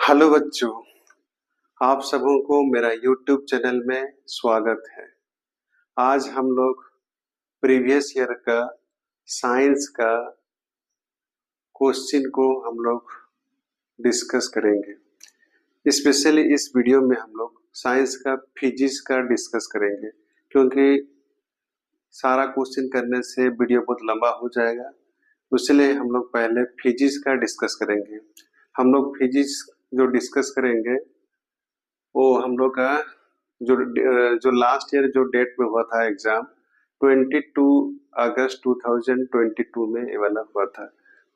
Hello बच्चों, आप सबों को मेरा YouTube चैनल में स्वागत है। आज हम लोग प्रीवियस ईयर का साइंस का क्वेश्चन को हम लोग डिस्कस करेंगे। स्पेशली इस वीडियो में हम लोग साइंस का फिजिक्स का डिस्कस करेंगे, क्योंकि सारा क्वेश्चन करने से वीडियो बहुत लंबा हो जाएगा। इसलिए हम लोग पहले फिजिक्स का डिस्कस करेंगे। हम लोग फिजिक्स जो डिस्कस करेंगे वो हम लोग का जो लास्ट ईयर जो डेट में हुआ था एग्जाम 22 अगस्त 2022 में ये वाला हुआ था।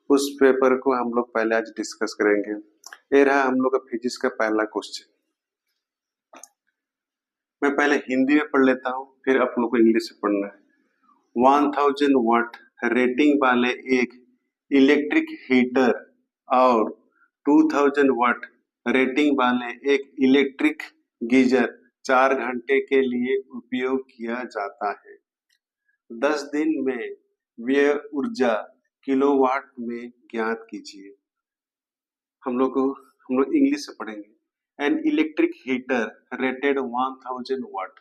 उस पेपर को हम लोग पहले आज डिस्कस करेंगे। ये रहा हम लोग का फिजिक्स का पहला क्वेश्चन। मैं पहले हिंदी में पढ़ लेता हूँ, फिर आप लोग को इंग्लिश से पढ़ना है। 1000 वाट रेटिंग वाले एक इलेक्ट्रिक हीटर और 2000 वाट रेटिंग वाले एक इलेक्ट्रिक गीजर 4 घंटे के लिए उपयोग किया जाता है। 10 दिन में व्यय ऊर्जा किलोवाट में ज्ञात कीजिए। हम लोग इंग्लिश से पढ़ेंगे। An electric heater rated 1000 watt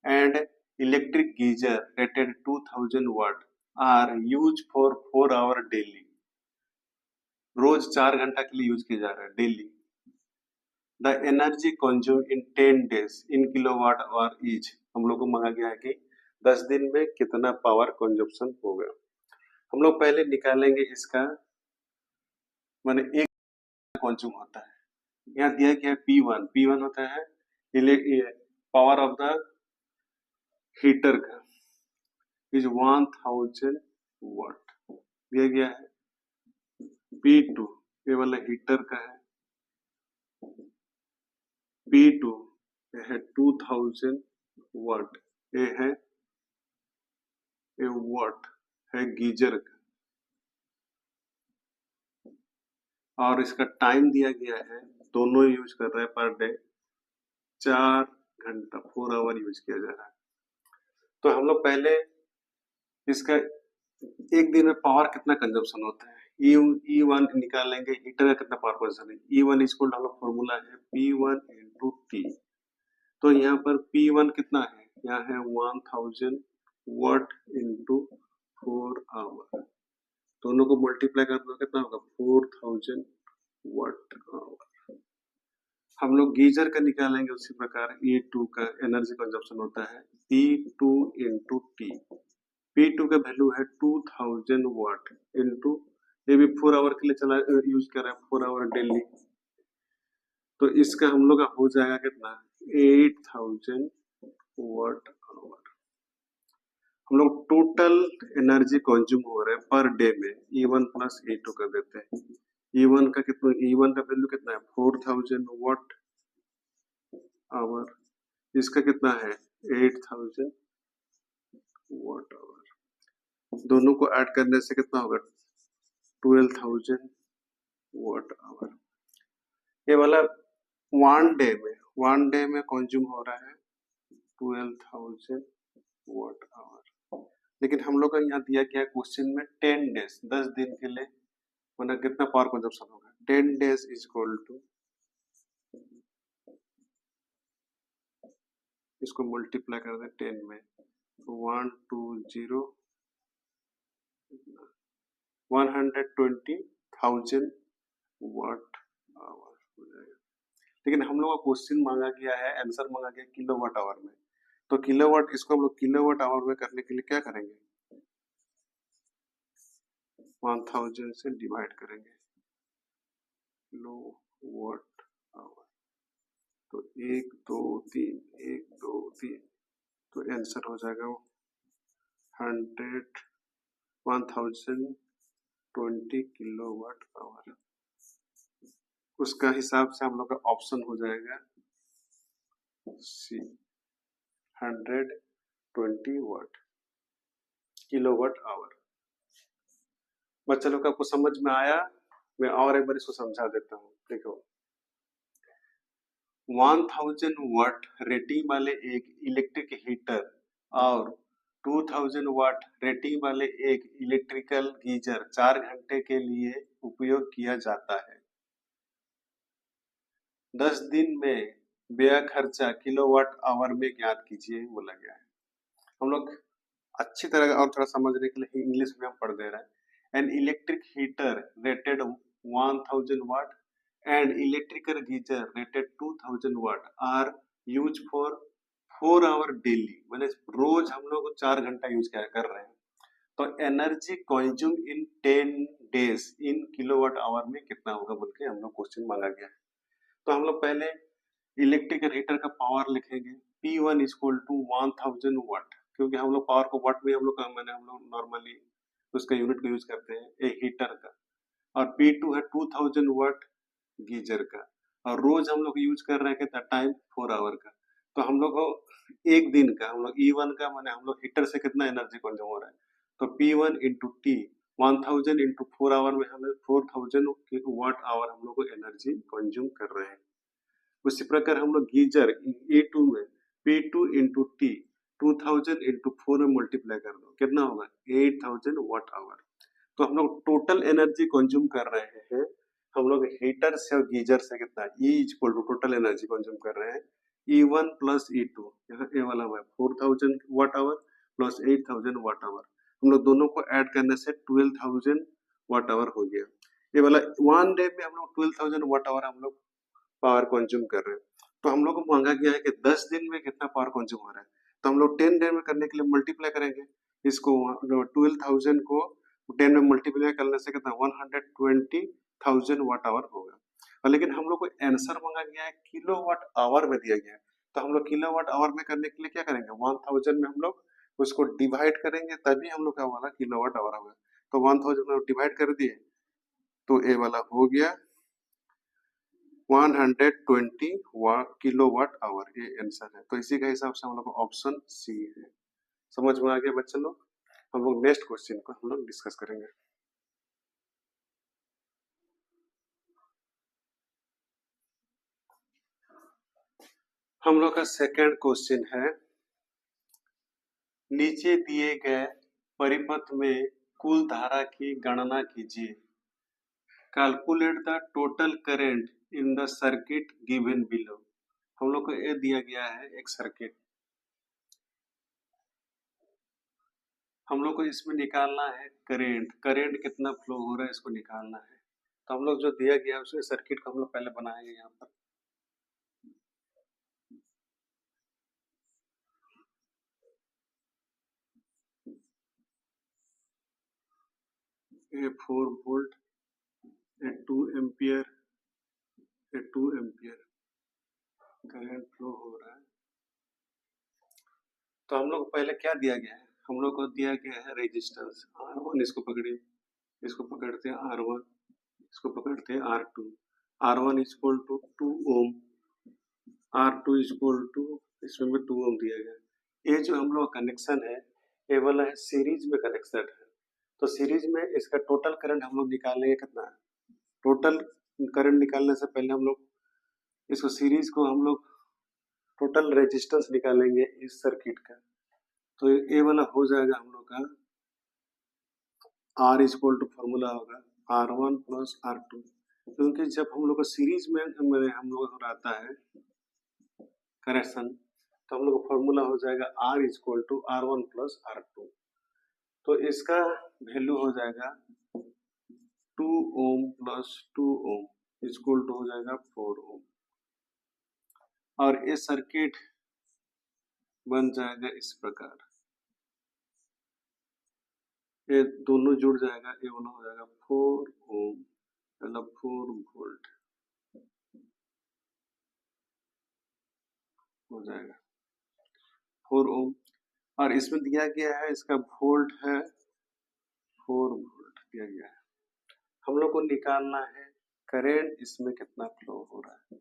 and electric geyser rated 2000 watt are used for 4 hours daily. रोज 4 घंटा के लिए यूज किया जा रहा है daily. The energy consume in 10 days in kilowatt hour each. हम लोग को मांगा गया है कि 10 दिन में कितना पावर कंजप्शन होगा। हम लोग पहले निकालेंगे इसका, माने एक कंज्यूम होता है। यहाँ दिया गया P1 होता है पावर ऑफ द हीटर का इज 1000 वाट दिया गया है। P2 ये वाला हीटर का है, P2 ये है 2000 वाट, ये है वाट है गीजर का, और इसका टाइम दिया गया है, दोनों यूज कर रहे हैं पर डे 4 घंटा 4 आवर यूज किया जा रहा है। तो हम लोग पहले इसका एक दिन में पावर कितना कंजप्शन होता है E1 निकालेंगे। हीटर का कितना पावर कंजप्शन है E1 इक्वल टू फॉर्मूला है P1 into T। तो यहाँ पर P1 कितना है, यहाँ है 1000 वाट इंटू 4 आवर, दोनों को मल्टीप्लाई कर दो कितना होगा 4000 वाट आवर। हम लोग गीजर का निकालेंगे उसी प्रकार। E2 का एनर्जी कंजप्शन होता है P2 into T। P2 का वैल्यू है 2000 वाट इंटू, ये भी 4 आवर के लिए चला यूज कर रहा है 4 आवर डेली। तो इसका हम लोग का हो जाएगा कितना 8000 वाट आवर। हम लोग टोटल एनर्जी कंज्यूम हो रहा है पर डे में E1 प्लस E2 कर देते हैं। E1 का कितना, E1 का वैल्यू कितना है 4000 वाट आवर, इसका कितना है 8000 वाट आवर। दोनों को ऐड करने से कितना होगा 12000 वाट आवर। ये वाला वन डे में कंज्यूम हो रहा है 12000 वाट आवर। लेकिन हम लोग का यहाँ दिया गया क्वेश्चन में 10 डेज 10 दिन के लिए मतलब कितना पावर कंजप्शन होगा 10 डेज इज इक्वल टू, इसको मल्टीप्लाई कर दे 10 में 120 120,000 वाट आवर हो जाएगा। लेकिन हम लोग का क्वेश्चन मांगा गया है, आंसर मांगा गया किलोवाट आवर में। तो किलोवाट, इसको हम लोग किलोवाट आवर में करने के लिए क्या करेंगे 1000 से डिवाइड करेंगे किलोवाट आवर। तो 1 2 3 1 2 3, तो आंसर हो जाएगा 1020 किलोवाट आवर। उसका हिसाब से हम लोग का ऑप्शन हो जाएगा सी 120 वाट किलोवाट आवर। बच्चा लोग आपको समझ में आया? मैं और एक बार इसको समझा देता हूँ। देखो 1000 वाट रेटिंग वाले एक इलेक्ट्रिक हीटर और 2000 वाट रेटिंग वाले एक इलेक्ट्रिकल गीजर 4 घंटे के लिए उपयोग किया जाता है। 10 दिन में व्यय खर्चा किलोवाट आवर में ज्ञात कीजिए बोला गया है। हम लोग अच्छी तरह और थोड़ा समझने के लिए इंग्लिश में हम पढ़ दे रहे हैं। An electric heater rated 1000 watt and electrical geyser rated 2000 watt are use for 4 hour daily, मैंने रोज हम लोग 4 घंटा यूज कर रहे हैं। तो energy consume in 10 days in kilowatt hour में कितना होगा बोल के हम लोग क्वेश्चन मांगा गया है। तो हम लोग पहले इलेक्ट्रिकल हीटर का पावर लिखेंगे P1 इक्वल टू 1000 वाट, क्योंकि हम लोग पावर को वाट में हम लोग नॉर्मली उसका यूनिट को यूज करते हैं एक हीटर का। और P2 है 2000 वाट गीजर का, और रोज हम लोग यूज कर रहे हैं कितना टाइम 4 आवर का। तो हम लोग को एक दिन का हम लोग E1 का माने हम लोग हीटर से कितना एनर्जी कंज्यूम हो रहा है, तो P1 into T 1000 into 4 our में हमें 4000 वाट आवर हम लोग को एनर्जी कंज्यूम कर रहे हैं। उसी प्रकार हम लोग गीजर E2 में P2 इंटू टी 2000 इंटू 4 में मल्टीप्लाई कर दो कितना होगा 8000 वाट आवर। तो हम लोग टोटल एनर्जी कंज्यूम कर रहे हैं हम लोग हीटर से और गीजर से कितना E equal to total energy consume कर रहे हैं E1 प्लस E2, यहाँ ए वाला हुआ 4000 watt hour plus 8000 watt hour, हम लोग दोनों को ऐड करने से 12000 वाट आवर हो गया। ये वाला 1 डे में हम लोग 12000 वाट आवर हम लोग पावर कंज्यूम कर रहे हैं। तो हम लोग को मांगा गया है कि 10 दिन में कितना पावर कंज्यूम हो रहा है, तो हम लोग 10 डे में करने के लिए मल्टीप्लाई करेंगे इसको 12000 को 10 में मल्टीप्लाई करने से कितना 120,000 वाट आवर होगा। और लेकिन हम लोग को आंसर मांगा गया है किलोवाट आवर में दिया गया है, तो हम लोग किलोवाट आवर में करने के लिए क्या करेंगे 1000 में हम लोग उसको डिवाइड करेंगे तभी हम लोग का वाला किलोवाट आवर होगा। तो 1000 में डिवाइड कर दिए तो ए वाला हो गया 120 किलोवाट आवर, ये आंसर है। तो इसी के हिसाब से हम लोग ऑप्शन सी है। समझ में आ गया बच्चे लोग। हम लोग नेक्स्ट क्वेश्चन को हम लोग डिस्कस करेंगे। हम लोग का सेकंड क्वेश्चन है नीचे दिए गए परिपथ में कुल धारा की गणना कीजिए। Calculate the total current in the circuit given below. हम लोग को ये दिया गया है एक सर्किट, हम लोग को इसमें निकालना है करंट कितना फ्लो हो रहा है इसको निकालना है। तो हम लोग जो दिया गया है उसके सर्किट को हम लोग पहले बनाएंगे यहाँ पर। ये 4 वोल्ट, ये 2 एम्पियर, ये 2 एम्पियर करंट फ्लो हो रहा है। तो हम लोग को पहले क्या दिया गया है, हम लोग को दिया गया है रेजिस्टेंस R1, इसको पकड़िए, इसको पकड़ते हैं R1, इसको पकड़ते हैं R2। R1 equal to 2 ohm, R2 equal to इसमें भी 2 ओम दिया गया। ये जो हम लोग कनेक्शन है ये वाला है सीरीज में कनेक्शन है। तो सीरीज में इसका टोटल करंट हम लोग निकालेंगे कितना है, टोटल करंट निकालने से पहले हम लोग इसको सीरीज को हम लोग टोटल रेजिस्टेंस निकालेंगे इस सर्किट का। तो ये वाला हो जाएगा हम लोग का R इक्वल टू फॉर्मूला होगा R1 प्लस R2, क्योंकि जब हम लोग को सीरीज में हम लोग को आता है कनेक्शन तो हम लोग का फॉर्मूला हो जाएगा R equal to R1 plus R2। तो इसका वैल्यू हो जाएगा 2 ohm plus 2 ohm equal to हो जाएगा 4 ओम, और ये सर्किट बन जाएगा इस प्रकार, ये दोनों जुड़ जाएगा, ये वाला हो जाएगा 4 ओम मतलब 4 वोल्ट हो जाएगा 4 ओम। और इसमें दिया गया है इसका वोल्ट है 4 वोल्ट दिया गया है। हम लोग को निकालना है करंट इसमें कितना फ्लो हो रहा है,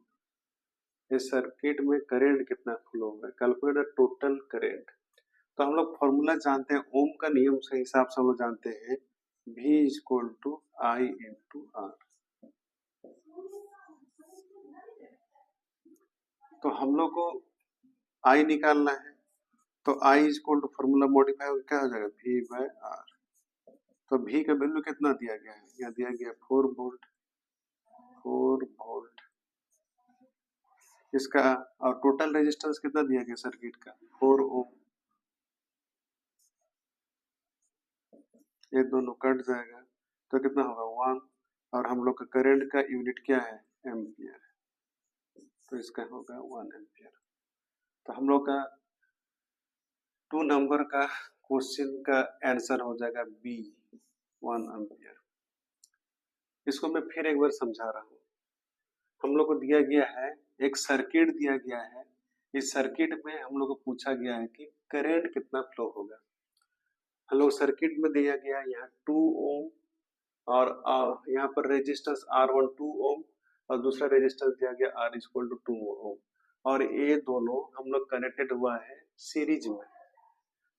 इस सर्किट में करंट कितना फ्लो हो रहा है, कैलकुलेट टोटल करंट। तो हम लोग फॉर्मूला जानते हैं ओम का नियम के हिसाब से हम लोग जानते हैं V equal to I into R. तो हम लोग को I निकालना है, तो I equal to formula modify हो क्या हो जाएगा V बाय आर। तो V का वैल्यू कितना दिया गया है, यहाँ दिया गया 4 वोल्ट, 4 वोल्ट इसका और टोटल रेजिस्टेंस कितना दिया गया सर्किट का 4 ओम। ये दोनों कट जाएगा तो कितना होगा 1, और हम लोग का करंट का यूनिट क्या है एम्पियर, तो इसका होगा 1 एम्पियर। तो हम लोग का 2 नंबर का क्वेश्चन का आंसर हो जाएगा बी 1 एम्पियर। इसको मैं फिर एक बार समझा रहा हूँ। हम लोग को दिया गया है एक सर्किट दिया गया है, इस सर्किट में हम लोग को पूछा गया है कि करंट कितना फ्लो होगा। हम लोग सर्किट में दिया गया है यहाँ 2 ओम और यहाँ पर रेजिस्टेंस R1 2 ओम और दूसरा रेजिस्टेंस दिया गया R इक्वल टू 2 ओम, और ये दोनों हम लोग कनेक्टेड हुआ है सीरीज में।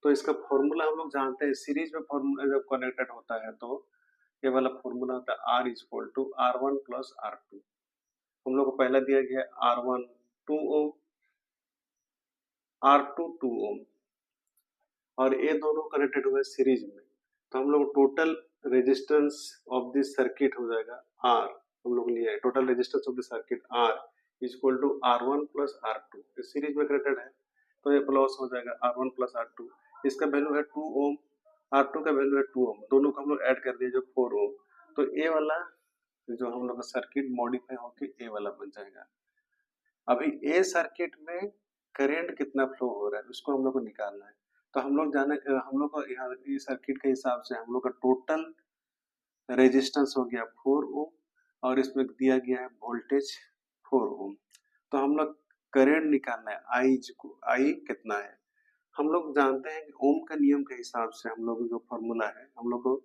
तो इसका फॉर्मूला हम लोग जानते हैं, सीरीज में फॉर्मूला जब कनेक्टेड होता है तो ये वाला फॉर्मूला होता है R equal to R1 plus R2। हम लोग को पहला दिया गया R1 2 ओम, R2 2 ओम, और ये दोनों कनेक्टेड हुए सीरीज में। तो हम लोग total resistance of this circuit हो जाएगा R, हम लोग लिया है total resistance of the circuit R equal to R1 plus R2, series में कनेक्टेड है तो ये प्लस हो जाएगा R1 प्लस R2। इसका वैल्यू है 2 ओम, R2 का वैल्यू है 2 ओम, दोनों को हम लोग ऐड कर दिए जो 4 ओम। तो ये वाला जो हम लोग का सर्किट मॉडिफाई होकर ये वाला बन जाएगा। अभी ए सर्किट में करंट कितना फ्लो हो रहा है उसको हम लोग को निकालना है। तो हम लोग जाने हम लोग को यहाँ इस सर्किट के हिसाब से हम लोग का टोटल रेजिस्टेंस हो गया 4 ओम और इसमें दिया गया है वोल्टेज 4 ओम। तो हम लोग करंट निकालना है आई कितना है। हम लोग जानते हैं कि ओम का नियम के हिसाब से हम लोग जो फॉर्मूला है हम लोग को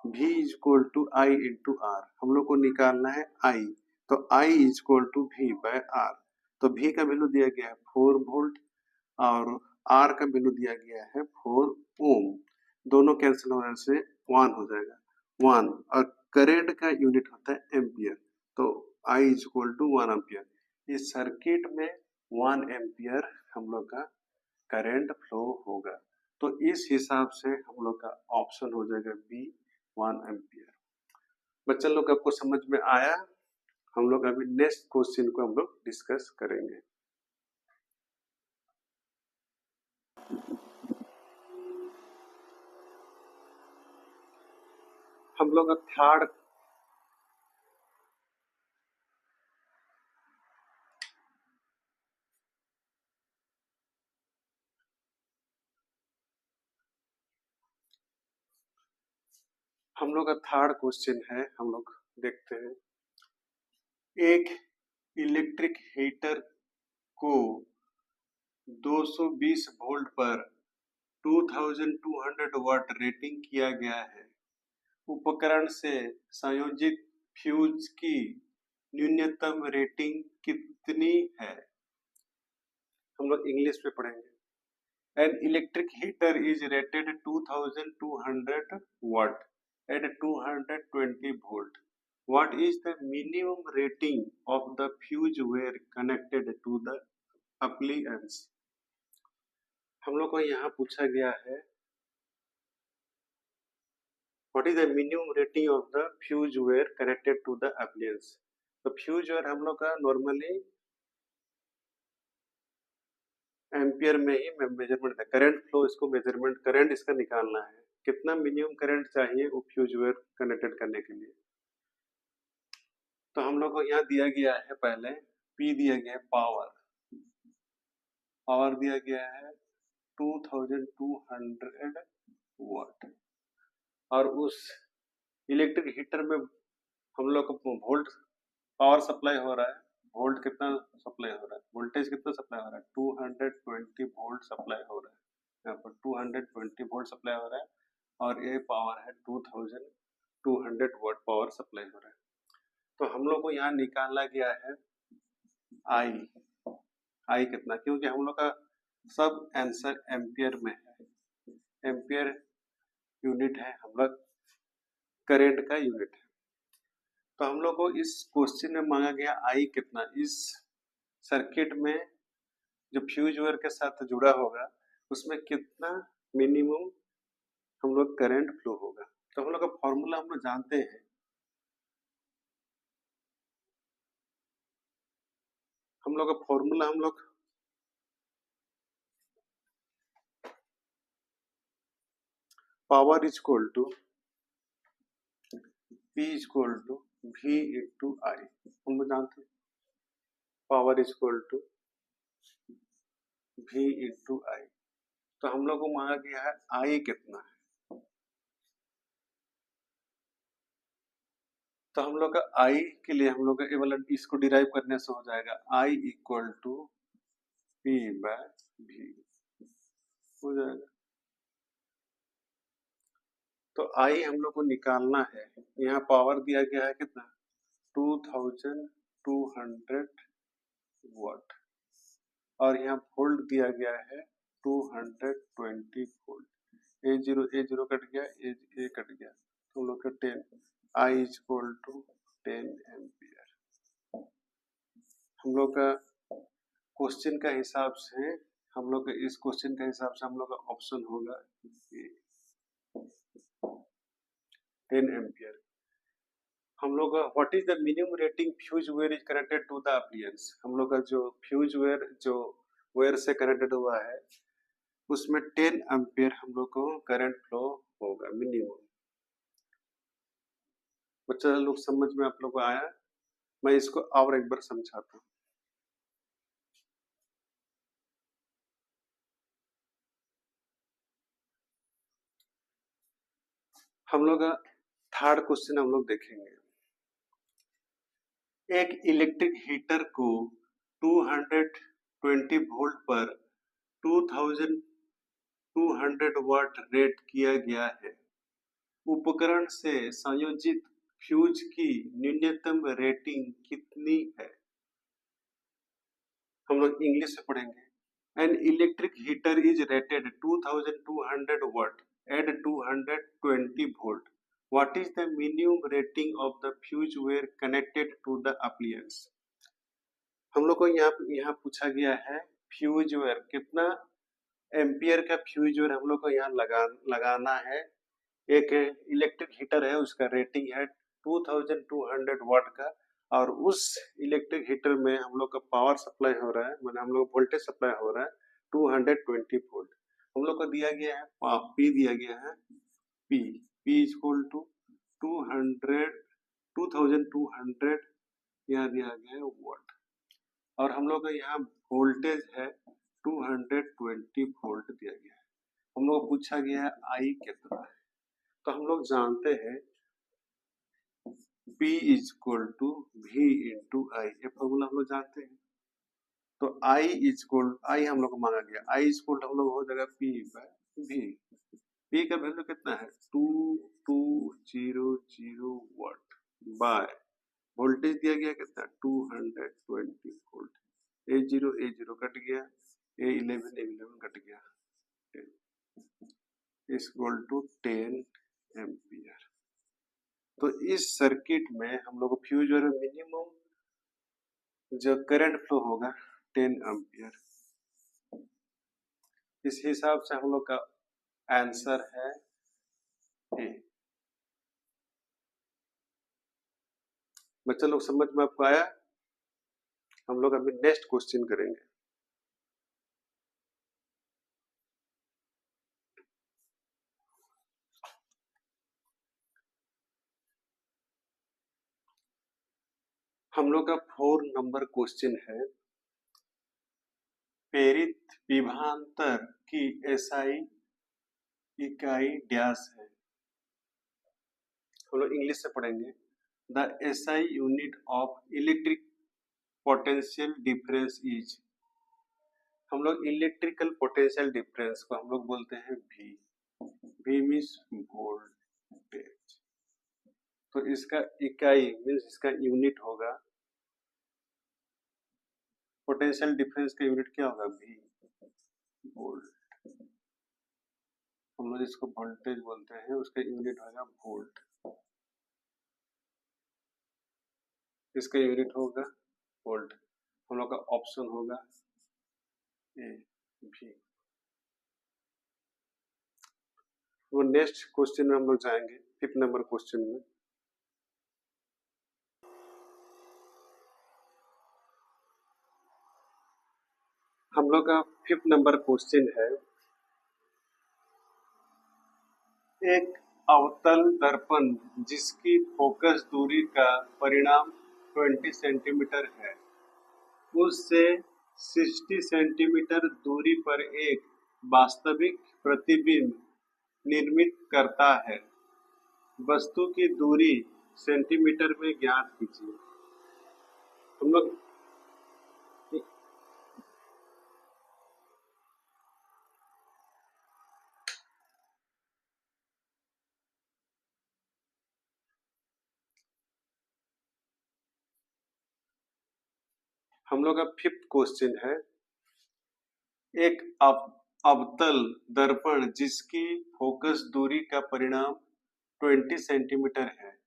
V equal to I into R, हम लोग को निकालना है आई, तो I equal to V by R. तो V का वैल्यू दिया गया है 4 वोल्ट और R का वैल्यू दिया गया है 4 ओम, दोनों कैंसिल होने से 1 हो जाएगा 1, और करंट का यूनिट होता है एम्पियर, तो I इक्वल टू 1 एम्पियर। इस सर्किट में 1 एम्पियर हम लोग का करंट फ्लो होगा। तो इस हिसाब से हम लोग का ऑप्शन हो जाएगा बी 1 एम्पियर। बच्चा लोग आपको समझ में आया? हम लोग अभी नेक्स्ट क्वेश्चन को हम लोग डिस्कस करेंगे। हम लोग थर्ड क्वेश्चन है, हम लोग देखते हैं। एक इलेक्ट्रिक हीटर को 220 वोल्ट पर 2200 वाट रेटिंग किया गया है। उपकरण से संयोजित फ्यूज की न्यूनतम रेटिंग कितनी है? हम लोग इंग्लिश में पढ़ेंगे। An electric heater is rated 2200 watt at 220 volt. What is the minimum rating of the fuse wire connected to the appliance? हम लोग को यहाँ पूछा गया है what is the minimum rating of the fuse wire connected to the appliance? तो fuse wire हम लोग का नॉर्मली एम्पियर में ही मेजरमेंट है, करंट फ्लो इसको मेजरमेंट करंट इसका निकालना है, कितना मिनिमम करंट चाहिए वो फ्यूज वायर कनेक्टेड करने के लिए। तो हम लोग को यहाँ दिया गया है पहले P दिया गया है पावर दिया गया है 2200 वाट, और उस इलेक्ट्रिक हीटर में हम लोग को वोल्ट पावर सप्लाई हो रहा है, वोल्ट कितना सप्लाई हो रहा है, वोल्टेज कितना सप्लाई हो रहा है 220 वोल्ट सप्लाई हो रहा है, यहाँ पर 220 वोल्ट सप्लाई हो रहा है, और ये पावर है 2200 वाट पावर सप्लाई हो रहा है। तो हम लोग को यहाँ निकालना गया है आई कितना, क्योंकि हम लोग का सब आंसर एम्पियर में है, एम्पियर यूनिट है हम लोग करंट का यूनिट है। तो हम लोग को इस क्वेश्चन में मांगा गया आई कितना, इस सर्किट में जो फ्यूज वायर के साथ जुड़ा होगा उसमें कितना मिनिमम हम लोग करंट फ्लो होगा। तो हम लोग का फॉर्मूला हम लोग जानते हैं, हम लोग का फॉर्मूला हम लोग power is equal to P is equal to V into I, हम लोग जानते हैं power is equal to V into I. तो हम लोग को मांगा गया है आई कितना है, तो हम लोग का आई के लिए हम लोग का वाला इसको डिराइव करने से हो जाएगा I equal to P by V हो जाएगा। तो आई हम लोग को निकालना है, यहाँ पावर दिया गया है कितना 2200 वाट और यहाँ वोल्ट दिया गया है 220 वोल्ट। ए जीरो कट गया, ए कट गया, तो हम लोग का 10 I is equal to 10 ampere. हम लोग का क्वेश्चन का हिसाब से हम लोग इस क्वेश्चन का हिसाब से हम लोग का ऑप्शन होगा 10 एम्पियर। हम लोग का what is the minimum rating fuse wire is connected to the appliance, हम लोग का जो फ्यूज वेयर जो वेयर से कनेक्टेड हुआ है उसमें 10 एम्पियर हम लोग को करंट फ्लो होगा मिनिमम। बच्चा लोग समझ में आप लोग को आया? मैं इसको और एक बार समझाता हूँ। हम लोग का थर्ड क्वेश्चन हम लोग देखेंगे। एक इलेक्ट्रिक हीटर को 220 वोल्ट पर 2200 वाट रेट किया गया है। उपकरण से संयोजित फ्यूज की न्यूनतम रेटिंग कितनी है? हम लोग इंग्लिश से पढ़ेंगे। An electric heater is rated 2200 watt at 220 volt. What is the minimum rating of the fuse wire connected to the appliance? हम लोग को यहाँ पूछा गया है फ्यूज वायर कितना एम्पियर का फ्यूज वायर हम लोग को यहाँ लगाना है। एक इलेक्ट्रिक हीटर है, उसका रेटिंग है 2200 वाट का और उस इलेक्ट्रिक हीटर में हम लोग का पावर सप्लाई हो रहा है, मतलब हम लोग वोल्टेज सप्लाई हो रहा है 220 वोल्ट। हम लोग को दिया गया है पी दिया गया है पी इज इक्वल टू 2200 यहाँ दिया गया है वोल्ट और हम लोग का यहाँ वोल्टेज है 220 वोल्ट दिया गया है। हम लोग को पूछा गया है आई कितना है, तो हम लोग जानते हैं P is equal to V into I, ये फॉर्मूला हम लोग जानते हैं। तो I इज इक्वल आई हम लोग को मांगा गया, I इज इक्वल हम लोग हो जाएगा P बाय V। P का वैल्यू कितना है 2200 वाट बाय वोल्टेज दिया गया कितना 220 वोल्ट। ए जीरो कट गया, ए11 कट गया, 10 इक्वल टू 10 एम्पियर। तो इस सर्किट में हम लोग को फ्यूज वायर मिनिमम जो करंट फ्लो होगा 10 एम्पियर। इस हिसाब से हम लोग का आंसर है ए। बच्चा लोग समझ में आपको आया? हम लोग अभी नेक्स्ट क्वेश्चन करेंगे। हम लोग का 4 नंबर क्वेश्चन है प्रेरित विभवांतर की एसआई इकाई डैश है। हम लोग इंग्लिश से पढ़ेंगे। The SI unit of electric potential difference is, हम लोग इलेक्ट्रिकल पोटेंशियल डिफरेंस को हम लोग बोलते हैं V। V मीन्स वोल्टेज, तो इसका इकाई मीन्स इसका यूनिट होगा, पोटेंशियल डिफरेंस का यूनिट क्या होगा V वोल्ट। हम लोग इसको वोल्टेज बोलते हैं, उसका यूनिट होगा वोल्ट, इसका यूनिट होगा वोल्ट। हम लोग का ऑप्शन होगा ए भी। वो नेक्स्ट क्वेश्चन में हम लोग जाएंगे 5th नंबर क्वेश्चन में। हम लोग का 5th नंबर क्वेश्चन है, एक अवतल दर्पण जिसकी फोकस दूरी का परिणाम 20 सेंटीमीटर है, उससे 60 सेंटीमीटर दूरी पर एक वास्तविक प्रतिबिंब निर्मित करता है। वस्तु की दूरी सेंटीमीटर में ज्ञात कीजिए। हम लोग का 5th क्वेश्चन है, एक अवतल दर्पण जिसकी फोकस दूरी का परिणाम 20 सेंटीमीटर है,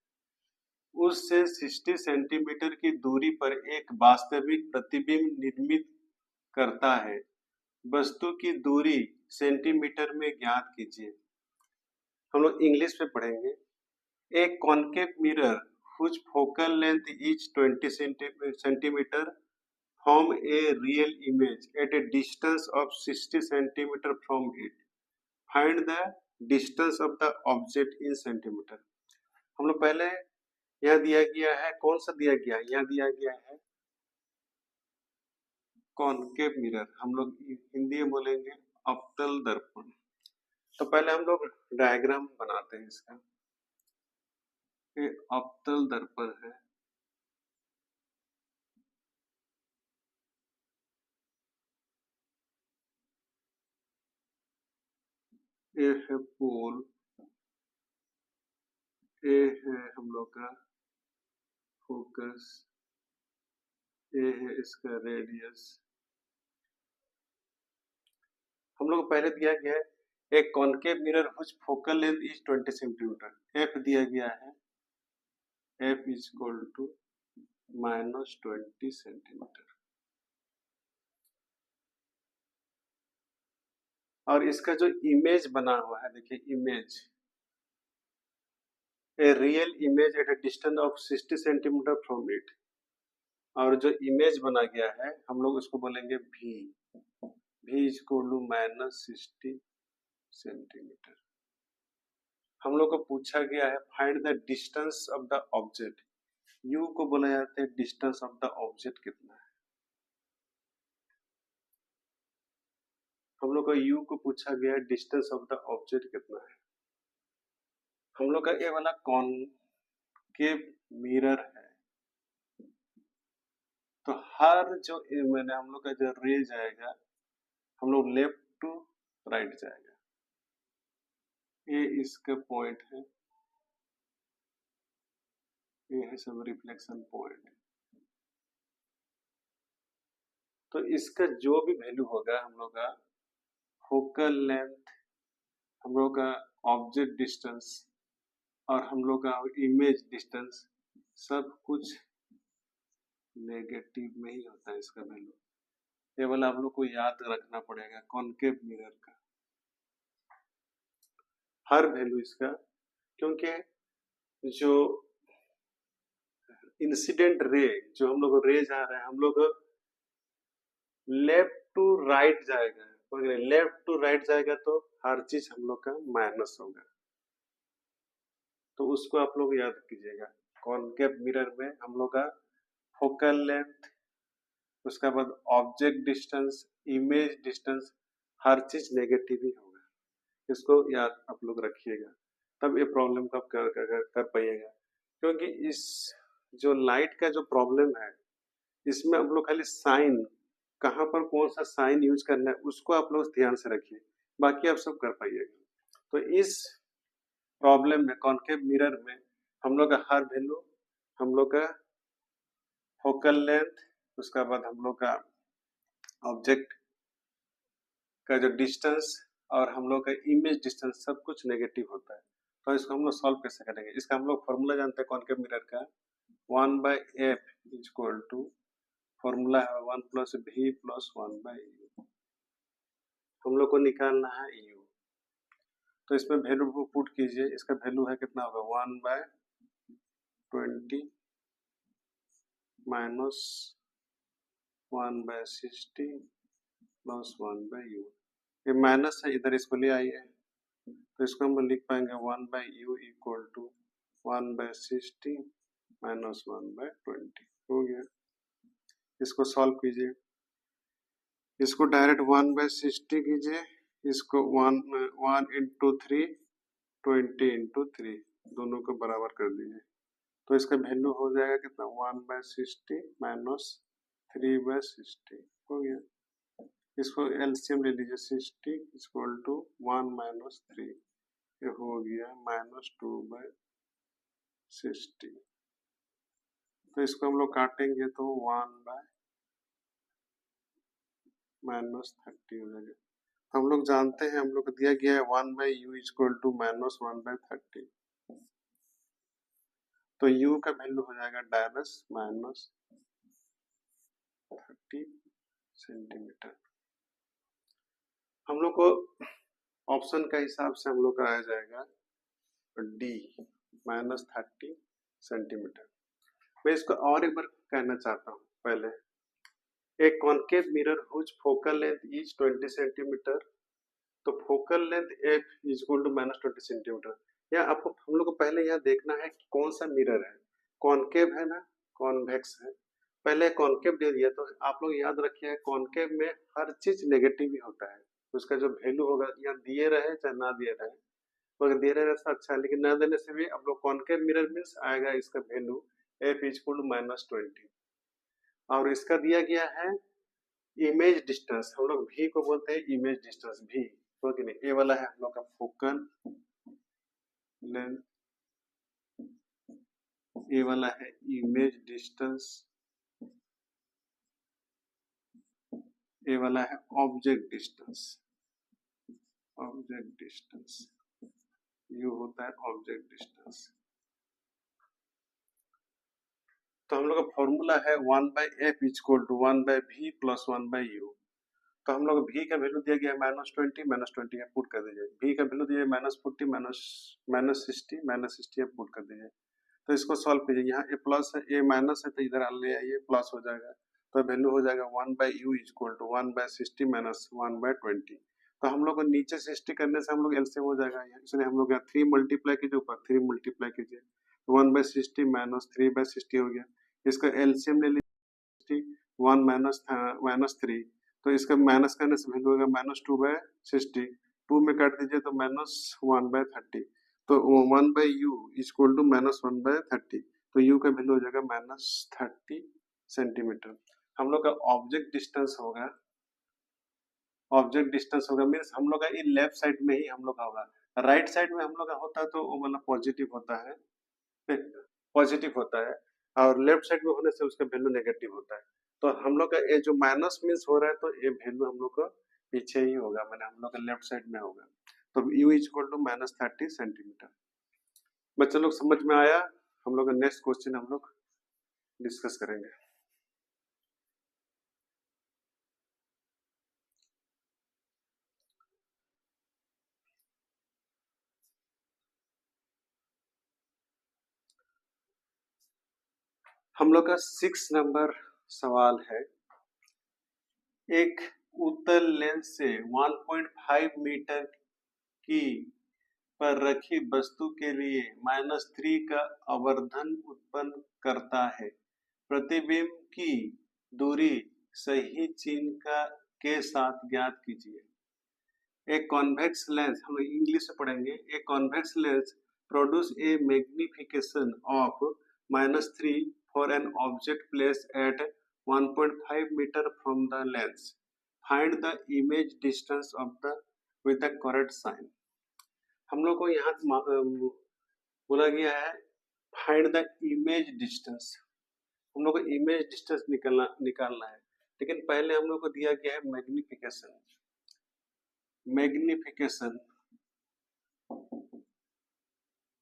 उससे 60 सेंटीमीटर की दूरी पर एक वास्तविक प्रतिबिंब निर्मित करता है। वस्तु की दूरी सेंटीमीटर में ज्ञात कीजिए। हम लोग इंग्लिश में पढ़ेंगे। एक concave mirror whose focal length is 20 centimeter form a real image at a distance of 60 centimeter from it. Find the distance of the object in centimeter. हम लोग पहले यहाँ दिया गया है, कौन सा दिया गया है? यहाँ दिया गया है कॉन्केव मिरर, हम लोग हिंदी में बोलेंगे अवतल दर्पण। तो पहले हम लोग डायग्राम बनाते हैं इसका। ये अवतल दर्पण है, ये है पोल, ये है हम लोग का फोकस, ये है इसका रेडियस। हम लोग को पहले दिया गया है एक concave mirror which focal length is 20 centimetre, F दिया गया है, F is equal to -20 centimetre. और इसका जो इमेज बना हुआ है, देखिए image, a real image at a distance of 60 centimetre from it. और जो इमेज बना गया है हम लोग उसको बोलेंगे भी, भी इज इक्वल टू -60 सेंटीमीटर। हम लोग को पूछा गया है find the distance of the object. You को बोला जाता है डिस्टेंस ऑफ द ऑब्जेक्ट कितना है। हम लोग का यू को पूछा गया है डिस्टेंस ऑफ द ऑब्जेक्ट कितना है। हम लोग का ये वाला कॉनकेव मिरर है, तो हर जो मैंने हम लोग का जो रे जाएगा हम लोग लेफ्ट टू राइट जाएगा। ये इसका पॉइंट है, ये है सब रिफ्लेक्शन पॉइंट। तो इसका जो भी वैल्यू होगा हम लोग का फोकल लेंथ, हम लोग का ऑब्जेक्ट डिस्टेंस और हम लोग का इमेज डिस्टेंस सब कुछ नेगेटिव में ही होता है इसका वैल्यू। ये वाला हम लोग को याद रखना पड़ेगा कॉनकेव मिरर का हर वैल्यू इसका, क्योंकि जो इंसिडेंट रे, जो हम लोग रे जा रहे हैं हम लोग लेफ्ट टू राइट जाएगा, लेफ्ट टू राइट जाएगा तो हर चीज हम लोग का माइनस होगा। तो उसको आप लोग याद कीजिएगा। कॉनकेव मिरर में हम लोग का फोकल लेंथ, उसका बाद ऑब्जेक्ट डिस्टेंस, इमेज डिस्टेंस, हर चीज नेगेटिव ही होगा। इसको याद आप लोग रखिएगा, तब ये प्रॉब्लम को आप कर पाइएगा। क्योंकि इस जो लाइट का जो प्रॉब्लम है इसमें आप लोग खाली साइन, कहाँ पर कौन सा साइन यूज करना है उसको आप लोग ध्यान से रखिए, बाकी आप सब कर पाइएगा। तो इस प्रॉब्लम में कॉनकेव मिरर में हम लोग का हर वैल्यू, हम लोग का फोकल लेंथ, उसका बाद हम लोग का ऑब्जेक्ट का जो डिस्टेंस और हम लोग का इमेज डिस्टेंस सब कुछ नेगेटिव होता है। तो इसको हम लोग सॉल्व कैसे करेंगे? इसका हम लोग फॉर्मूला जानते हैं कॉनकेव मिरर का, 1/f is equal to, formula है 1 + v + 1/u। हम लोग को निकालना है u, तो इसमें वैल्यू पुट कीजिए। इसका वैल्यू है कितना होगा 1/20 - 1/60 प्लस 1/u। ये माइनस है, इधर इसको ले आइए, तो इसको हम लिख पाएंगे 1/u इक्वल टू 1/60 माइनस 1/20। हो गया। इसको सॉल्व कीजिए, इसको डायरेक्ट 1/60 कीजिए, इसको 1 इंटू 3 20 इंटू 3 दोनों को बराबर कर दीजिए, तो इसका वैल्यू हो जाएगा कितना 1/60 माइनस 3/60। हो गया। इसको एलसीएम ले लीजिए, 60 इक्वल टू 1 माइनस 3, ये हो गया -2/60। तो इसको हम लोग काटेंगे तो 1/-30 हो जाएगा। हम लोग जानते हैं, हम लोग को दिया गया है 1/u इक्वल टू -1/30, तो u का वैल्यू हो जाएगा -30 सेंटीमीटर। हम लोग को ऑप्शन का हिसाब से हम लोग का आ जाएगा डी -30 सेंटीमीटर। मैं इसको और एक बार कहना चाहता हूँ पहले, एक concave mirror whose focal length is 20 centimetre, तो focal length F is equal to -20 centimetre. या आपको हम लोग को पहले यह देखना है कि कौन सा मिरर है, कॉनकेव है ना कॉन्वेक्स है। पहले कॉनकेव दे दिया, तो आप लोग याद रखिए कॉनकेव में हर चीज नेगेटिव ही होता है, उसका जो वैल्यू होगा या दिए रहे चाहे ना दिए रहे, अगर दे रहे तो अच्छा है, लेकिन ना देने से भी आप लोग कॉनकेव मिरर मीन्स आएगा इसका value F is equal to -20। और इसका दिया गया है इमेज डिस्टेंस, हम लोग भी को बोलते हैं इमेज डिस्टेंस भी, तो कि नहीं, ये वाला है हम लोग का फोकल लेंथ, ये वाला है इमेज डिस्टेंस, ये वाला है object distance. Object distance you होता है ऑब्जेक्ट डिस्टेंस। तो हम लोग का फॉर्मूला है 1/f equal to 1/v plus 1/u। तो हम लोग v का वैल्यू दिया गया है -20 पुट कर दीजिए, v का वैल्यू दिया -40 -60 पुट कर दीजिए। तो इसको सॉल्व कीजिए, यहाँ a प्लस है a माइनस है, तो इधर ले आइए प्लस हो जाएगा, तो वैल्यू हो जाएगा 1/u इक्वल टू 1/60 माइनस 1/20। तो हम लोग को नीचे 60 करने से हम लोग एलसीएम हो जाएगा, इसलिए हम लोग यहाँ 3 मल्टीप्लाई कीजिए, ऊपर 3 मल्टीप्लाई कीजिए, 1/60 माइनस 3/60 हो गया। इसका एलसीएम ले लीजिए 1 -3, तो इसका माइनस करने से वैल्यू होगा -2/60, 2 में काट दीजिए तो -1/30, तो 1/u इक्वल टू -1/30, तो u का वैल्यू हो जाएगा -30 सेंटीमीटर। हम लोग का ऑब्जेक्ट डिस्टेंस होगा, ऑब्जेक्ट डिस्टेंस होगा मीन्स हम लोग का ये लेफ्ट साइड में ही हम लोग का होगा, राइट साइड में हम लोग का होता है तो वो वाला पॉजिटिव होता है, पॉजिटिव होता है, और लेफ्ट साइड में होने से उसका वैल्यू नेगेटिव होता है। तो हम लोग का ये जो माइनस मीन्स हो रहा है, तो ये वैल्यू हम लोग का पीछे ही होगा, मैंने हम लोग का लेफ्ट साइड में होगा, तो u इक्वल टू -30 सेंटीमीटर। बच्चे लोग समझ में आया? हम लोग का नेक्स्ट क्वेश्चन हम लोग डिस्कस करेंगे। हम लोग का 6 नंबर सवाल है, एक उत्तल लेंस से 1.5 मीटर की पर रखी वस्तु के लिए -3 का आवर्धन उत्पन्न करता है। प्रतिबिंब की दूरी सही चिन्ह का के साथ ज्ञात कीजिए। एक कॉन्वेक्स लेंस, हम इंग्लिश से पढ़ेंगे, एक convex lens produce a magnification of -3 for an object place at 1.5 metre from the lens. Find the image distance of the with the correct sign. हम लोग को यहाँ बोला गया है फाइंड द इमेज डिस्टेंस, हम लोग को इमेज डिस्टेंस निकालना है, लेकिन पहले हम लोग को दिया गया है मैग्निफिकेशन। मैग्निफिकेशन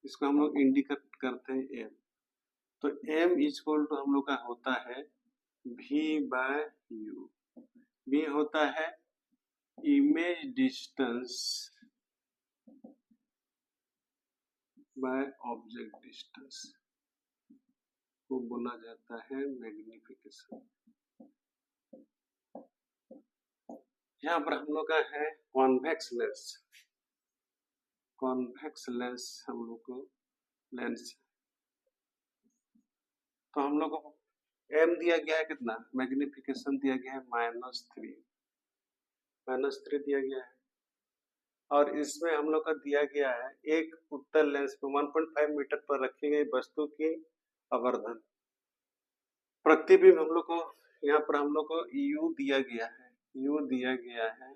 इसको हम लोग इंडिकेट करते हैं एम, तो एम इक्वल टू हम लोग का होता है v/u। v होता है image distance by object distance, को बोला जाता है मैग्निफिकेशन। यहाँ पर हम लोग का है कॉन्वेक्स लेंस। कॉन्वेक्स लेंस हम लोग को लेंस, तो हम लोग को एम दिया गया है कितना, मैग्निफिकेशन दिया गया है -3, -3 दिया गया है। और इसमें हम लोग का दिया गया है एक उत्तल लेंस पे 1.5 मीटर पर रखी गई वस्तु की आवर्धन। प्रतिबिंब हम लोग को यहाँ पर हम लोग को u दिया गया है, u दिया गया है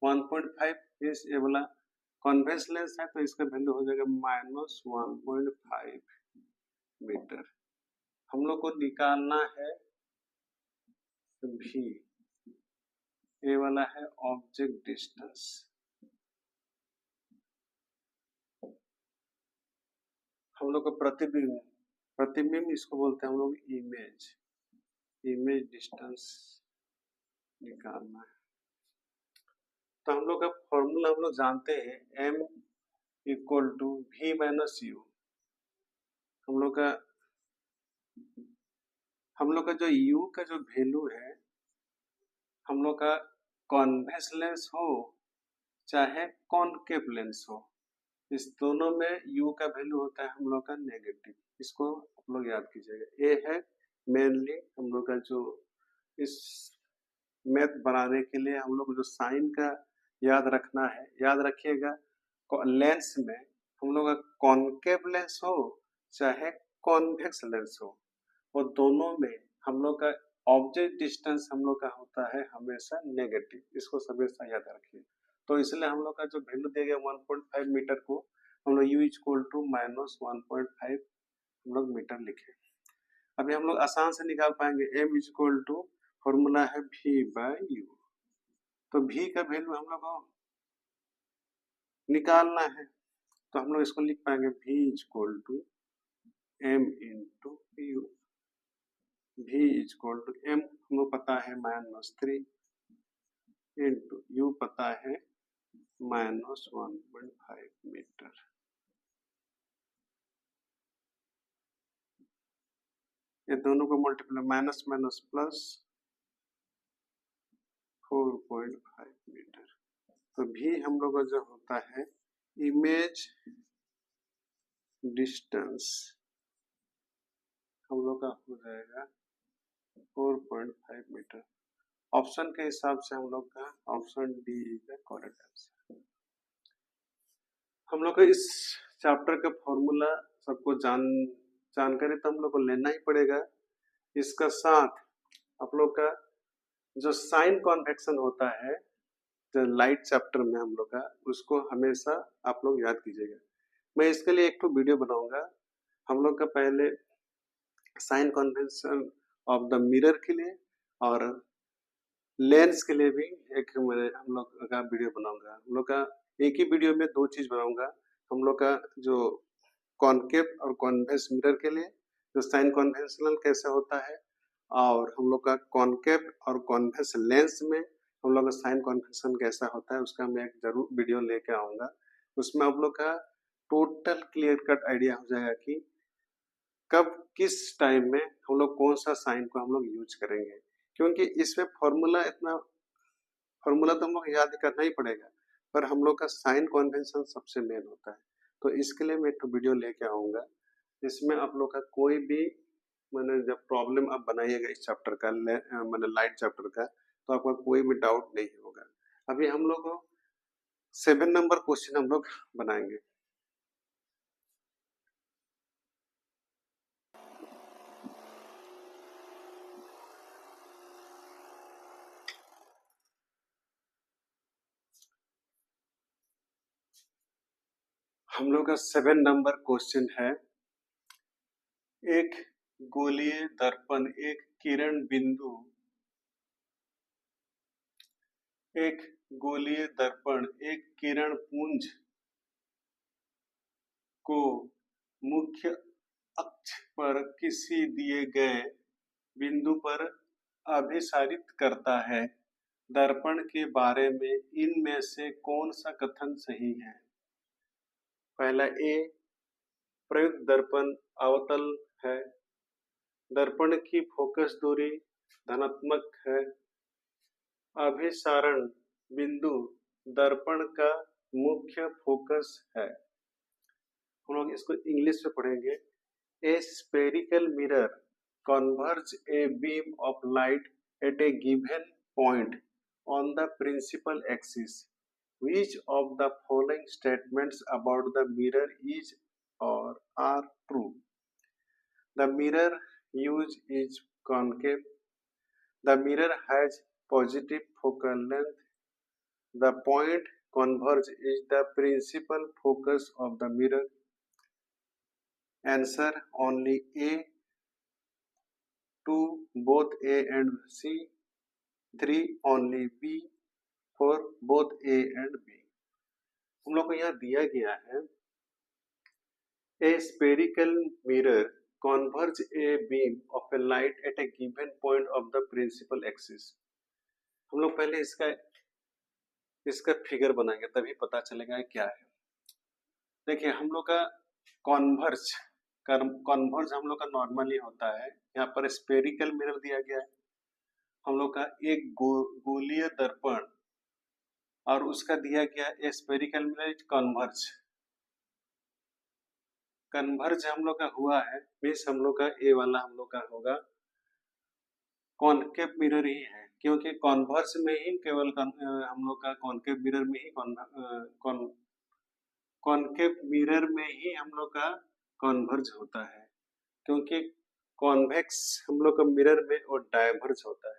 1.5, इस ये वाला कॉन्वेक्स लेंस है तो इसका वैल्यू हो जाएगा -1.5 मीटर। हम लोग को निकालना है भी, ये वाला है ऑब्जेक्ट डिस्टेंस। हम लोग को प्रतिबिंब, प्रतिबिंब इसको बोलते हैं हम लोग इमेज, इमेज डिस्टेंस निकालना है। तो हम लोग का फॉर्मूला हम लोग जानते हैं m equal to v minus U. हम लोग का जो u का जो वैल्यू है, हम लोग का कॉन्वेक्स लेंस हो चाहे कॉनकेव लेंस हो, इस दोनों में u का वैल्यू होता है हम लोग का नेगेटिव। इसको आप लोग याद कीजिएगा। ये है मेनली हम लोग का जो इस मैथ बनाने के लिए हम लोग जो साइन का याद रखना है, याद रखिएगा। लेंस में हम लोग का कॉनकेव लेंस हो चाहे कॉन्वेक्स लेंस हो, वो दोनों में हम लोग का ऑब्जेक्ट डिस्टेंस हम लोग का होता है हमेशा नेगेटिव। इसको हमेशा याद रखिए। तो इसलिए हम लोग का जो वैल्यू दिया गया 1.5 मीटर को हम लोग u इक्वल टू -1.5 हम लोग मीटर लिखे। अभी हम लोग आसान से निकाल पाएंगे m इक्वल टू, फॉर्मूला है v बाय u। तो v का वैल्यू हम लोग को निकालना है, तो हम लोग इसको लिख पाएंगे v equal to m into U. v equal to m हम लोग पता है -3 इंटू u पता है -1.5 मीटर। ये दोनों को multiply, minus minus plus 4.5 metre. तो भी हम लोग का जो होता है इमेज डिस्टेंस हम लोग का हो जाएगा 4.5 मीटर। ऑप्शन के हिसाब से हम लोग का option D is the correct answer. हम लोग का इस चैप्टर का फॉर्मूला सबको जानकारी तो हम लोग को लेना ही पड़ेगा। इसका साथ आप लोग का जो साइन कॉन्वेक्शन होता है जो लाइट चैप्टर में हम लोग का, उसको हमेशा आप लोग याद कीजिएगा। मैं इसके लिए एक तो वीडियो बनाऊंगा हम लोग का, पहले sign convention of the mirror के लिए और लेंस के लिए भी एक मैं हम लोग का वीडियो बनाऊंगा। हम लोग का एक ही वीडियो में दो चीज बनाऊंगा। हम लोग का जो कॉनकेव और कॉन्वेक्स मिरर के लिए जो साइन कन्वेंशनल कैसे होता है, और हम लोग का कॉनकेव और कॉन्वेक्स लेंस में हम लोग का साइन कन्वेंशन कैसा होता है, उसका मैं एक जरूर वीडियो लेके आऊंगा। उसमें आप लोग का टोटल क्लियर कट आइडिया हो जाएगा कि कब किस टाइम में हम लोग कौन सा साइन को हम लोग यूज करेंगे। क्योंकि इसमें फॉर्मूला तो हम लोग याद करना ही पड़ेगा, पर हम लोग का साइन कन्वेंशन सबसे मेन होता है। तो इसके लिए मैं एक वीडियो लेके आऊंगा। इसमें आप लोग का कोई भी मैंने जब प्रॉब्लम आप बनाइएगा इस चैप्टर का, मैंने लाइट चैप्टर का, तो आपका कोई भी डाउट नहीं होगा। अभी हम लोग 7 नंबर क्वेश्चन हम लोग बनाएंगे। हम लोग का 7 नंबर क्वेश्चन है, एक गोलीय दर्पण एक किरण बिंदु, एक गोलीय दर्पण एक किरण पुंज को मुख्य अक्ष पर किसी दिए गए बिंदु पर अभिसारित करता है। दर्पण के बारे में इनमें से कौन सा कथन सही है? पहला ए, प्रयुक्त दर्पण अवतल है, दर्पण की फोकस दूरी धनात्मक है, अभिसारण बिंदु दर्पण का मुख्य फोकस है। हम लोग इसको इंग्लिश में पढ़ेंगे। ए spherical mirror converge a beam of light at a given point on the principal axis. Which of the following statements about the mirror is or are true? The mirror use is concave. The mirror has positive focal length. The point converge is the principal focus of the mirror. Answer only A. 2 both A and C. 3 only B. 4 both A and B. हम लोग को यहाँ दिया गया है a spherical mirror converge a beam of a light at a given point of the principal axis. हम लोग पहले इसका फिगर बनाएंगे तभी पता चलेगा क्या है। देखिए हम लोग का कन्वर्ज हम लोग का नॉर्मली होता है। यहाँ पर स्पेरिकल मिरर दिया गया है, हम लोग का एक गोलीय दर्पण और उसका दिया गया स्पेरिकल मिरर कन्वर्ज हम लोग का हुआ है, मीन्स हम लोग का ए वाला हम लोग का होगा कॉनकेव मिरर ही है, क्योंकि कॉन्वर्स में ही केवल हम लोग का कॉनकेव मिरर में ही कॉनकेव मिरर में ही हम लोग का कॉन्वर्ज होता है, क्योंकि कॉन्वेक्स हम लोग का मिरर में और डाइवर्ज होता है।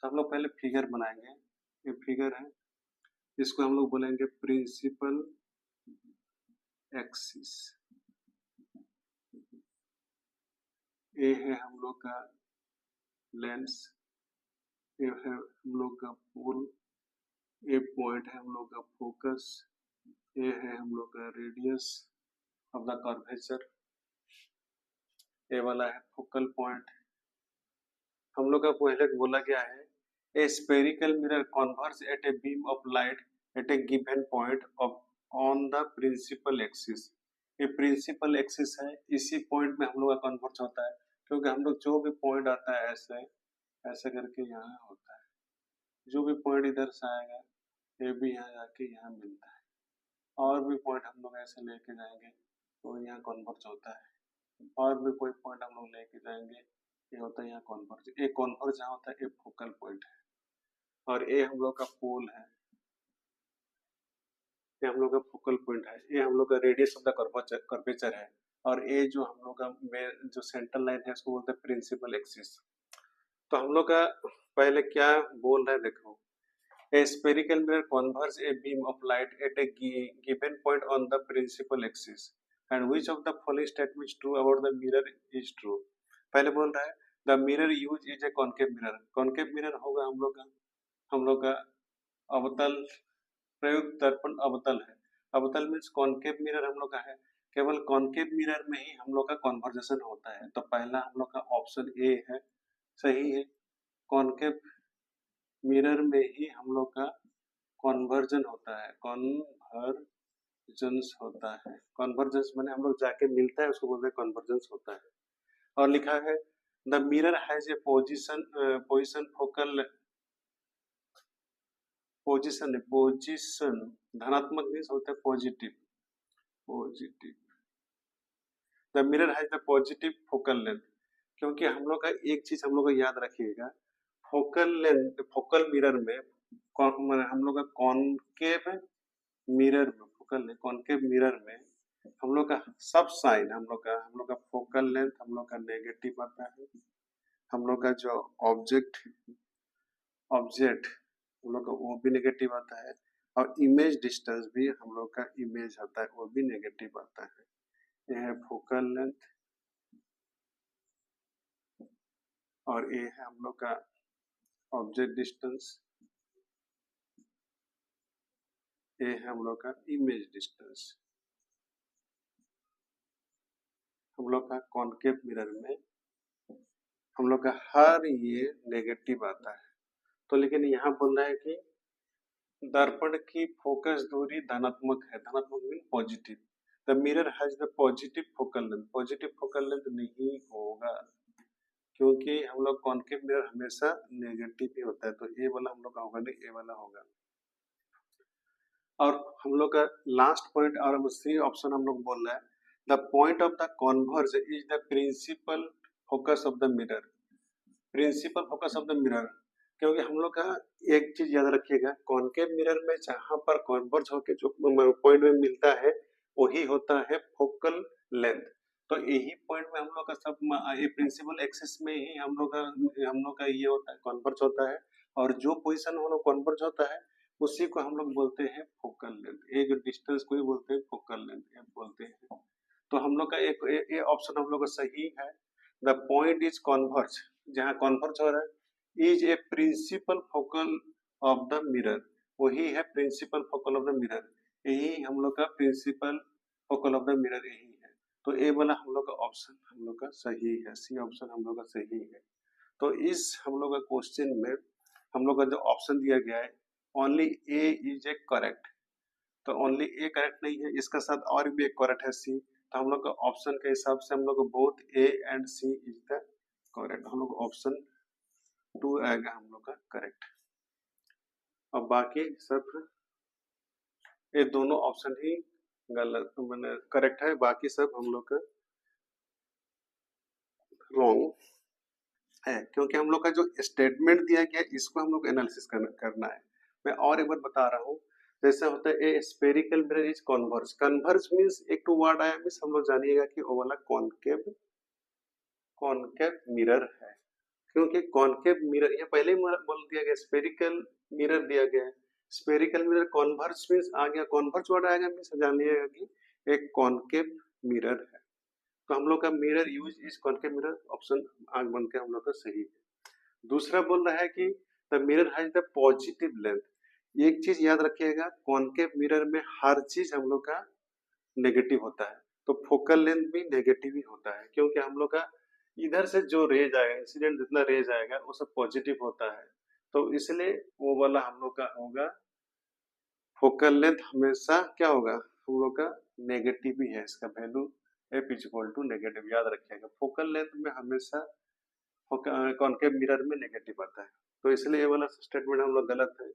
तो हम लोग पहले फिगर बनाएंगे। ये फिगर है, इसको हम लोग बोलेंगे प्रिंसिपल एक्सिस। ए है हम लोग का लेंस, ए है हम लोग का पोल, ए पॉइंट है हम लोग का फोकस, ए है हम लोग का रेडियस ऑफ द कर्वेचर, ए वाला है फोकल पॉइंट। हम लोग का पहले बोला गया है a spherical mirror converge at a beam of light at a given point of on the principal axis. ये प्रिंसिपल एक्सिस है, इसी पॉइंट में हम लोग का कन्वर्ज होता है, क्योंकि हम लोग जो भी पॉइंट आता है ऐसे ऐसे करके यहाँ होता है, जो भी पॉइंट इधर से आएगा ये भी यहाँ जाके यहाँ मिलता है, और भी पॉइंट हम लोग ऐसे लेके जाएंगे तो यहाँ कन्वर्ज होता है, और भी कोई पॉइंट हम लोग लेके जाएंगे ये होता है यहाँ कन्वर्ज। ए कन्वर्ज यहाँ होता है, ए फोकल पॉइंट है, और ए हम लोग का पोल है, ये हम लोग का फोकल पॉइंट है, ये हम लोग का रेडियस ऑफ द कर्वेचर है, और ये जो हम लोग का जो सेंट्रल लाइन है उसको बोलते हैं प्रिंसिपल एक्सिस। तो हम लोग का पहले क्या बोल रहा है देखो, a spherical mirror converge a beam of light at a given point on the principal axis and which of the following statements true about the mirror is true. पहले बोल रहा है the mirror use is a concave mirror. Concave mirror होगा हम लोग का अवतल प्रयुक्त दर्पण अवतल है। अवतल मीन्स कॉनकेव मिरर हम लोग का है, केवल कॉनकेव मिरर में ही हम लोग का कन्वर्जेशन होता है। तो पहला हम लोग का ऑप्शन ए है, सही है, कॉनकेव मिरर में ही हम लोग का कन्वर्जन होता है, कन्वर्जेंस होता है। कन्वर्जेंस माने हम लोग जाके मिलता है उसको बोलते हैं कन्वर्जेंस होता है। और लिखा है the mirror has a position position धनात्मक मीन्स होता है positive. The mirror has the positive focal length, क्योंकि हम लोग का एक चीज हम लोग को याद रखिएगा, फोकल लेंथ फोकल मिरर में हम लोग का कॉनकेव मिरर में कॉनकेव मिरर में हम लोग का सब साइन हम लोग का फोकल लेंथ हम लोग का नेगेटिव आता है, हम लोग का जो ऑब्जेक्ट हम लोग का वो भी नेगेटिव आता है, और इमेज डिस्टेंस भी हम लोग का इमेज आता है वो भी नेगेटिव आता है। यह है फोकल लेंथ और ये है हम लोग का ऑब्जेक्ट डिस्टेंस, ये है हम लोग का इमेज डिस्टेंस। हम लोग का कॉनकेव मिरर में हम लोग का हर ये नेगेटिव आता है। तो लेकिन यहाँ बोल रहा है कि दर्पण की फोकस दूरी धनात्मक है, धनात्मक mean positive. The mirror has the positive focal length, positive focal length नहीं होगा, क्योंकि हम लोग कॉनकेव मिरर हमेशा नेगेटिव ही होता है, तो ए वाला हम लोग का होगा नहीं, ए वाला होगा। और हम लोग का लास्ट पॉइंट और सी ऑप्शन हम लोग बोल रहे हैं, the point of the converge is the principal focus of the mirror. Principal focus of the mirror, क्योंकि हम लोग का एक चीज याद रखिएगा, कॉनकेव मिरर में जहां पर कॉन्वर्ज होकर जो पॉइंट में मिलता है वही होता है फोकल लेंथ। तो यही पॉइंट में हम लोग का सब ये प्रिंसिपल एक्सिस में ही हम लोग का ये होता है, कॉन्वर्ज होता है। और जो पोजीशन हम लोग कॉन्वर्ज होता है उसी को हम लोग बोलते हैं फोकल लेंथ। ये जो डिस्टेंस को ही बोलते हैं फोकल लेंथ बोलते हैं। तो हम लोग का ये ऑप्शन हम लोग का सही है। द पॉइंट इज कॉन्वर्ज, जहाँ कॉन्वर्ज हो रहा है, is a principal focal of the mirror, वही है principal focal of the mirror. यही हम लोग का principal focal of the mirror यही है। तो ए वाला हम लोग का ऑप्शन हम लोग का सही है, सी ऑप्शन हम लोग का सही है। तो इस हम लोग का क्वेश्चन में हम लोग का जो ऑप्शन दिया गया है only A is A correct, तो ओनली ए करेक्ट नहीं है, इसका साथ और भी एक करेक्ट है सी। तो हम लोग का ऑप्शन के हिसाब से हम लोग both A and C is the correct, हम लोग ऑप्शन 2 आएगा हम लोग का करेक्ट। अब बाकी सब ये दोनों ऑप्शन ही गलत मैंने करेक्ट है, बाकी सब हम लोग का रॉन्ग है, क्योंकि हम लोग का जो स्टेटमेंट दिया गया है इसको हम लोग एनालिसिस करना है। मैं और एक बार बता रहा हूँ, जैसे होता है ए spherical mirror is converge. Converge means एक टू वर्ड आया मींस हम लोग जानिएगा कि वो वाला कॉनकेव मिरर है, क्योंकि कॉनकेव मिरर ये पहले ही बोल दिया गया, स्फेरिकल मिरर दिया गया है। स्फेरिकल मिरर कॉन्वर्ज मींस आ गया, कॉन्वर्ज वर्ड आएगा मींस जानिएगा कि एक कॉनकेव मिरर है। तो हम लोग का mirror use is concave mirror, option आग बन के हम लोग का सही है। दूसरा बोल रहा है कि the mirror has the positive length. एक चीज याद रखिएगा, कॉनकेव मिरर में हर चीज हम लोग का नेगेटिव होता है, तो फोकल लेंथ भी नेगेटिव ही होता है, क्योंकि हम लोग का इधर से जो रेज आएगा, इंसिडेंट जितना रेज आएगा वो सब पॉजिटिव होता है, तो इसलिए वो वाला हम लोग का होगा फोकल लेंथ हमेशा क्या होगा हम लोग का नेगेटिव ही है, इसका value F is equal to negative, याद रखिएगा फोकल लेंथ में हमेशा कॉनकेव मिरर में नेगेटिव आता है, तो इसलिए ये वाला स्टेटमेंट हम लोग गलत है।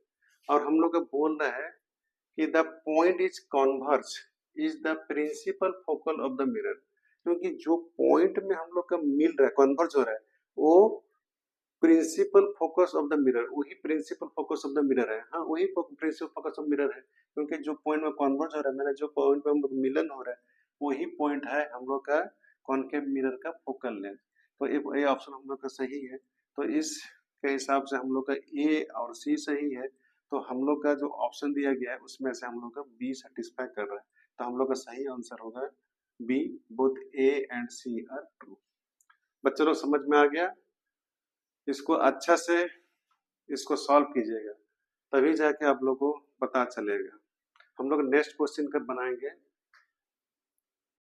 और हम लोग का बोल रहा है कि the point is converge is the principal focal of the mirror, क्योंकि जो पॉइंट में हम लोग का मिल रहा है कॉन्वर्ज हो रहा है वो principal focus of the mirror, वही principal focus of the mirror है। हाँ वही प्रिंसिपल फोकस ऑफ मिरर है, क्योंकि जो पॉइंट में कॉन्वर्ज हो रहा है, मेरा जो पॉइंट में मिलन हो रहा है वही पॉइंट है हम लोग का कॉनकेव मिरर का फोकल लेंथ। तो ये ऑप्शन हम लोग का सही है। तो इस के हिसाब से हम लोग का ए और सी सही है, तो हम लोग का जो ऑप्शन दिया गया है उसमें से हम लोग का बी सेटिस्फाई कर रहा है, तो हम लोग का सही आंसर होगा B, both A and C are true. बच्चों लोग समझ में आ गया? इसको अच्छा से इसको सॉल्व कीजिएगा, तभी जाके आप लोग को पता चलेगा। हम लोग नेक्स्ट क्वेश्चन कब बनाएंगे